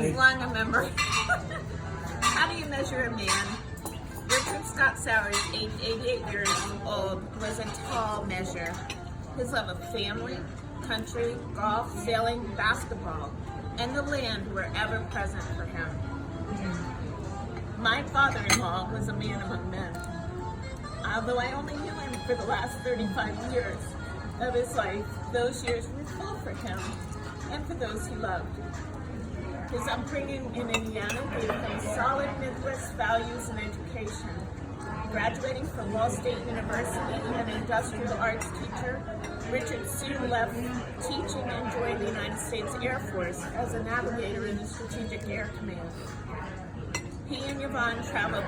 as long a memory. How do you measure a man? Richard Scott Sowers, aged 88 years old, was a tall measure. His love of family, country, golf, sailing, basketball, and the land were ever present for him. My father-in-law was a man among men. Although I only knew him for the last 35 years of his life, those years were full for him and for those he loved. His upbringing in Indiana gave him solid Midwest values and education. Graduating from Wall State University and an industrial arts teacher, Richard soon left teaching and joined the United States Air Force as a navigator in the Strategic Air Command. He and Yvonne traveled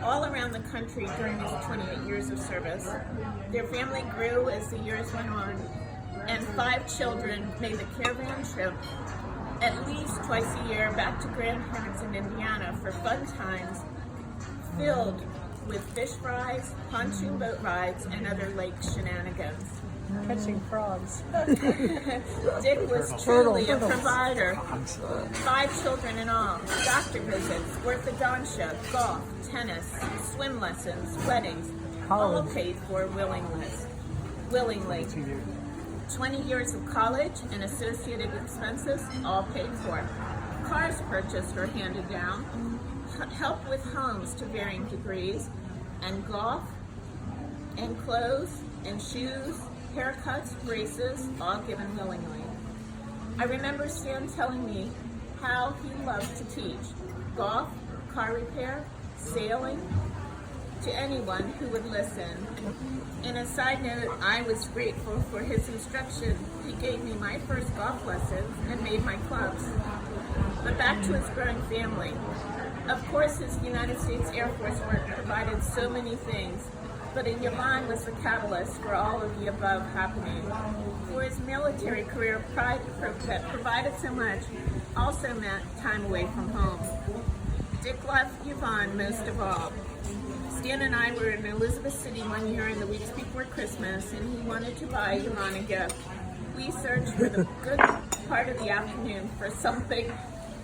all around the country during his 28 years of service. Their family grew as the years went on, and 5 children made the caravan trip at least twice a year back to grandparents in Indiana for fun times filled with fish fries, pontoon boat rides, and other lake shenanigans. Catching frogs. Dick was truly a provider. 5 children in all, doctor visits, orthodontia, golf, tennis, swim lessons, weddings, all paid for willingly. 20 years of college and associated expenses, all paid for. Cars purchased or handed down, help with homes to varying degrees, and golf, and clothes, and shoes, haircuts, braces, all given willingly. I remember Stan telling me how he loved to teach golf, car repair, sailing, to anyone who would listen. And a side note, I was grateful for his instruction. He gave me my first golf lessons and made my clubs. But back to his growing family. Of course, his United States Air Force work provided so many things, but Yvonne was the catalyst for all of the above happening. For his military career, pride that provided so much also meant time away from home. Dick loved Yvonne most of all. Stan and I were in Elizabeth City one year in the weeks before Christmas, and he wanted to buy Yvonne a gift. We searched for the good part of the afternoon for something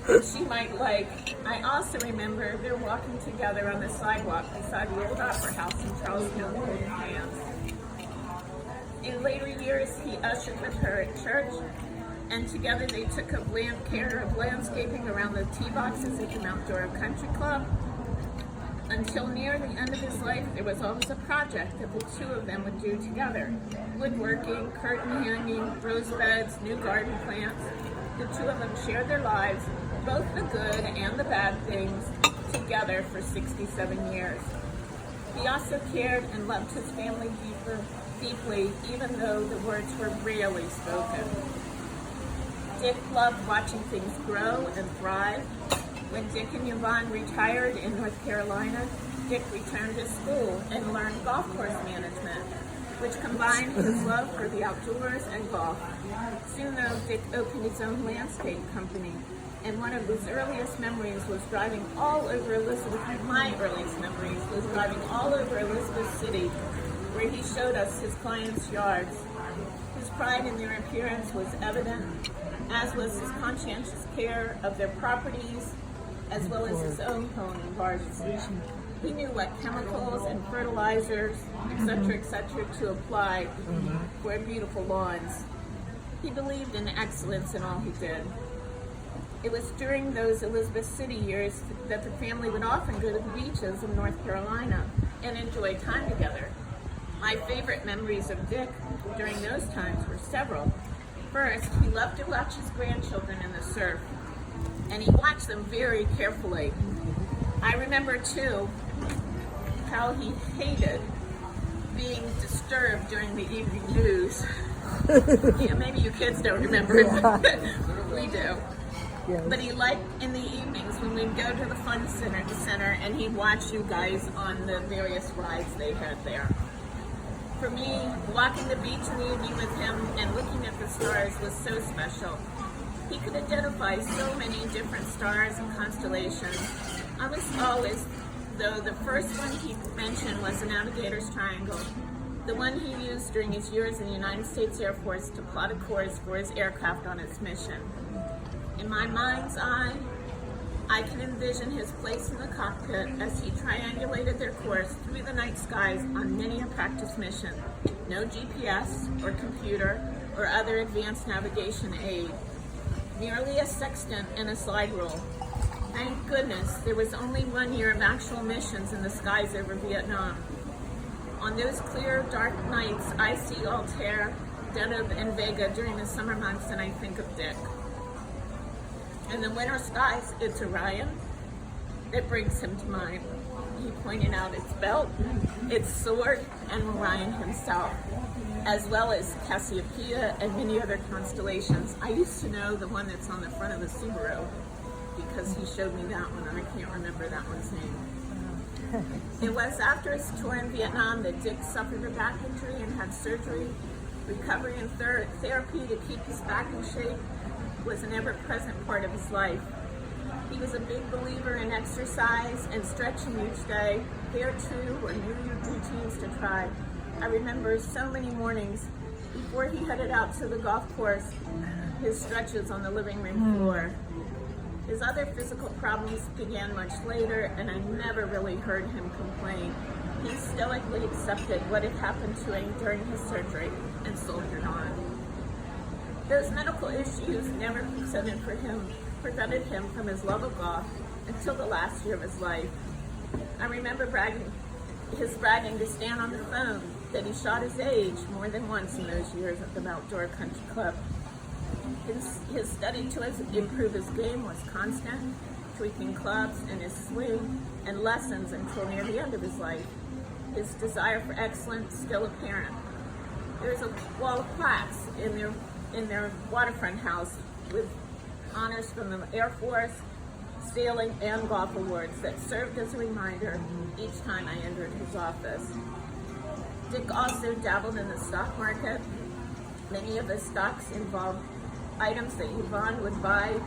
that she might like. I also remember they're walking together on the sidewalk beside the old opera house in Charleston, holding hands. In later years, he ushered with her at church, and together they took up care of landscaping around the tee boxes at the Outdoor Country Club. Until near the end of his life, there was always a project that the two of them would do together. Woodworking, curtain hanging, rose beds, new garden plants. The two of them shared their lives, both the good and the bad things, together for 67 years. He also cared and loved his family deeply, even though the words were rarely spoken. Dick loved watching things grow and thrive. When Dick and Yvonne retired in North Carolina, Dick returned to school and learned golf course management, which combined his love for the outdoors and golf. Soon though, Dick opened his own landscape company, and one of his earliest memories was driving all over Elizabeth. My earliest memories was driving all over Elizabeth City, where he showed us his clients' yards. His pride in their appearance was evident, as was his conscientious care of their properties, as well as his own home and gardens. He knew what chemicals and fertilizers, etc., to apply for beautiful lawns. He believed in excellence in all he did. It was during those Elizabeth City years that the family would often go to the beaches in North Carolina and enjoy time together. My favorite memories of Dick during those times were several. First, he loved to watch his grandchildren in the surf, and he watched them very carefully. I remember, too, how he hated being disturbed during the evening news. Yeah, maybe you kids don't remember it, but we do. Yes. But he liked in the evenings when we'd go to the fun center, and he'd watch you guys on the various rides they had there. For me, walking the beach in the evening with him and looking at the stars was so special. He could identify so many different stars and constellations. I was always, though, the first one he mentioned was the Navigator's Triangle, the one he used during his years in the United States Air Force to plot a course for his aircraft on its mission. In my mind's eye, I can envision his place in the cockpit as he triangulated their course through the night skies on many a practice mission. No GPS or computer or other advanced navigation aid. Merely a sextant and a slide rule. Thank goodness there was only 1 year of actual missions in the skies over Vietnam. On those clear, dark nights, I see Altair, Deneb, and Vega during the summer months, and I think of Dick. In the winter skies, it's Orion that brings him to mind. He pointed out its belt, its sword, and Orion himself, as well as Cassiopeia and many other constellations. I used to know the one that's on the front of the Subaru because he showed me that one, and I can't remember that one's name. It was after his tour in Vietnam that Dick suffered a back injury and had surgery. Recovery and therapy to keep his back in shape was an ever-present part of his life. He was a big believer in exercise and stretching each day. There too were new routines to try. I remember so many mornings before he headed out to the golf course, his stretches on the living room floor. His other physical problems began much later, and I never really heard him complain. He stoically accepted what had happened to him during his surgery and soldiered on. Those medical issues never prevented him from his love of golf until the last year of his life. I remember his bragging to Stan on the phone that he shot his age more than once in those years at the Outdoor Country Club. His study to improve his game was constant, tweaking clubs and his swing and lessons until near the end of his life. His desire for excellence still apparent. There's a wall of plaques in their waterfront house with honors from the Air Force, sailing, and golf awards that served as a reminder each time I entered his office. Dick also dabbled in the stock market. Many of his stocks involved items that Yvonne would buy.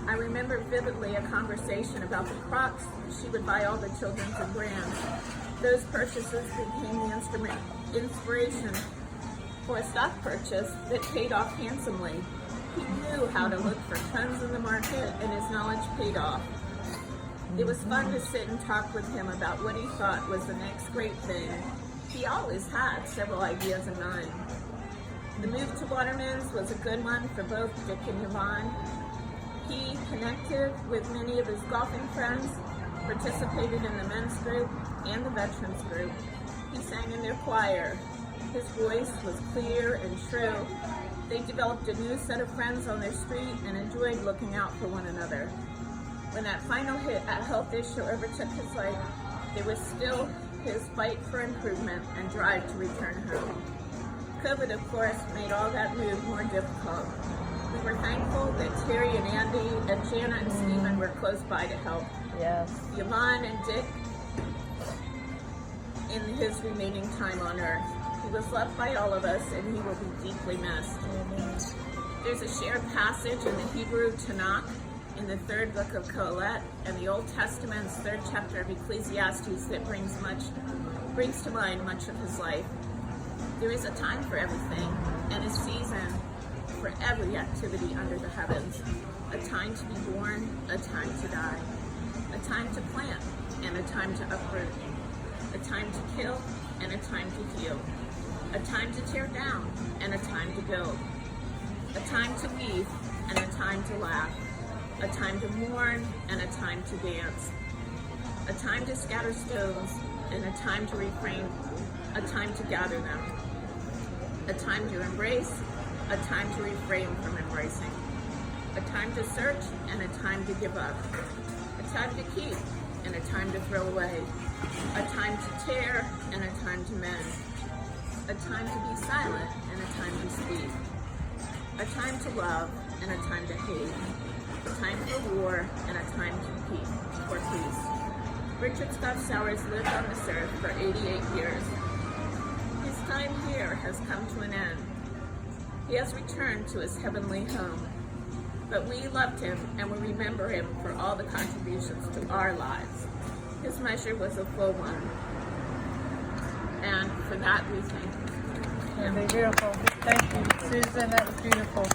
I remember vividly a conversation about the Crocs she would buy all the children's and brands. Those purchases became the inspiration for a stock purchase that paid off handsomely. He knew how to look for trends in the market, and his knowledge paid off. It was fun to sit and talk with him about what he thought was the next great thing. He always had several ideas in mind. The move to Waterman's was a good one for both Dick and Yvonne. He connected with many of his golfing friends, participated in the men's group and the veterans group. He sang in their choir. His voice was clear and shrill. They developed a new set of friends on their street and enjoyed looking out for one another. When that final health issue overtook his life, there was still his fight for improvement and drive to return home. COVID, of course, made all that move more difficult. We were thankful that Terry and Andy and Jana and Stephen were close by to help. Yes. Yvonne and Dick in his remaining time on Earth. He was loved by all of us, and he will be deeply missed. There's a shared passage in the Hebrew Tanakh in the third book of Kohelet and the Old Testament's third chapter of Ecclesiastes that brings to mind much of his life. There is a time for everything and a season for every activity under the heavens. A time to be born, a time to die. A time to plant and a time to uproot. A time to kill and a time to heal. A time to tear down and a time to build. A time to weep and a time to laugh. A time to mourn and a time to dance. A time to scatter stones and a time to refrain. A time to gather them. A time to embrace, a time to refrain from embracing. A time to search and a time to give up. A time to keep and a time to throw away. A time to tear and a time to mend. A time to be silent and a time to speak. A time to love and a time to hate. A time for war and a time for peace. Richard Scott Sowers lived on this earth for 88 years. His time here has come to an end. He has returned to his heavenly home. But we loved him and will remember him for all the contributions to our lives. His measure was a full one. And for that we thank him. Beautiful. Thank you, Susan. That was beautiful.